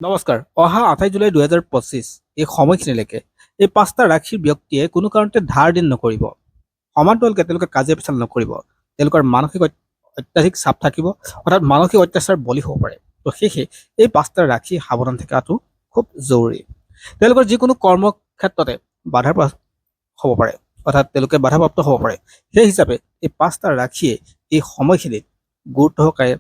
নমস্কাৰ। অহা 28 জুলাই 2025 এই সময়খিনিলৈকে এই পাঁচটা ৰাশিৰ ব্যক্তিয়ে কোনো কাৰণতে ধাৰ দিন নকৰিব। সমান্তৰালকে তেওঁলোকে কাজিয়া পেচাল নকৰিব। তেওঁলোকৰ মানসিক অত্যাধিক চাপ থাকিব, অৰ্থাৎ মানসিক অত্যাচাৰ বলি হ'ব পাৰে। তো সেয়েহে এই পাঁচটা ৰাশি সাৱধান থকাটো খুব জৰুৰী। তেওঁলোকৰ যিকোনো কৰ্মক্ষেত্ৰতে বাধাৰ হ'ব পাৰে, অৰ্থাৎ তেওঁলোকে বাধাপ্ৰাপ্ত হ'ব পাৰে। সেই হিচাপে এই পাঁচটা ৰাশিয়ে এই সময়খিনিত গুৰুত্ব সহকাৰে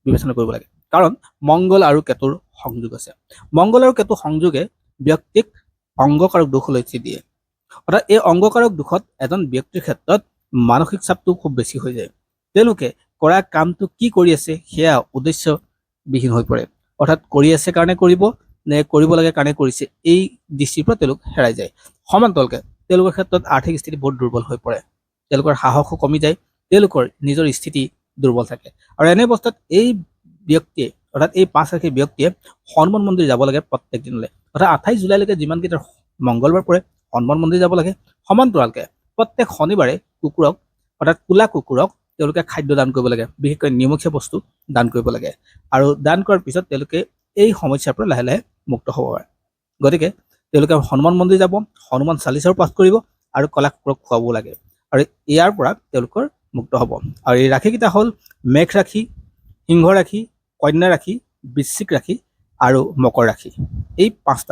বিবেচনা কৰিব লাগে। কাৰণ মংগল আৰু কেতুৰ সংযোগ আছে। মংগল আৰু কেতু সংযোগে ব্যক্তিক অংগকাৰক দোষলৈ দিয়ে। অৰ্থাৎ এই অংগকাৰক দোষত এজন ব্যক্তিৰ ক্ষেত্ৰত মানসিক চাপটো খুব বেছি হৈ যায়। তেওঁলোকে কৰা কামটো কি কৰি আছে সেয়া উদ্দেশ্যবিহীন হৈ পৰে। অৰ্থাৎ কৰি আছে কাৰণে কৰিব নে কৰিব লাগে কাৰণে কৰিছে, এই দৃষ্টিৰ পৰা তেওঁলোক হেৰাই যায়। সমান্তৰালকে তেওঁলোকৰ ক্ষেত্ৰত আৰ্থিক স্থিতি বহুত দুৰ্বল হৈ পৰে। তেওঁলোকৰ সাহসো কমি যায়, তেওঁলোকৰ নিজৰ স্থিতি দুৰ্বল থাকে। আৰু এনে অৱস্থাত এই ব্যক্তিয়ে, অৰ্থাৎ এই পাঁচ ৰাশিৰ ব্যক্তিয়ে হনুমান মন্দিৰ যাব লাগে প্ৰত্যেক দিনলৈ। অৰ্থাৎ 28 জুলাইলৈকে যিমানকেইটা মংগলবাৰ পৰে হনুমান মন্দিৰ যাব লাগে। সমান্তৰালকে প্ৰত্যেক শনিবাৰে কুকুৰক, অৰ্থাৎ কোলা কুকুৰক তেওঁলোকে খাদ্য দান কৰিব লাগে, বিশেষকৈ নিমখীয়া বস্তু দান কৰিব লাগে। আৰু দান কৰাৰ পিছত তেওঁলোকে এই সমস্যাৰ পৰা লাহে লাহে মুক্ত হ'ব পাৰে। গতিকে তেওঁলোকে হনুমান মন্দিৰ যাব, হনুমান চালিচাও পাঠ কৰিব আৰু কলা কুকুৰক খুৱাবও লাগে। আৰু ইয়াৰ পৰা তেওঁলোকৰ মুক্ত হ'ব। আৰু এই ৰাশিকেইটা হ'ল মেঘ ৰাশি, সিংহ ৰাশি, কন্যা ৰাশি, বৃশ্চিক ৰাশি আৰু মকৰ ৰাশি। এই পাঁচটা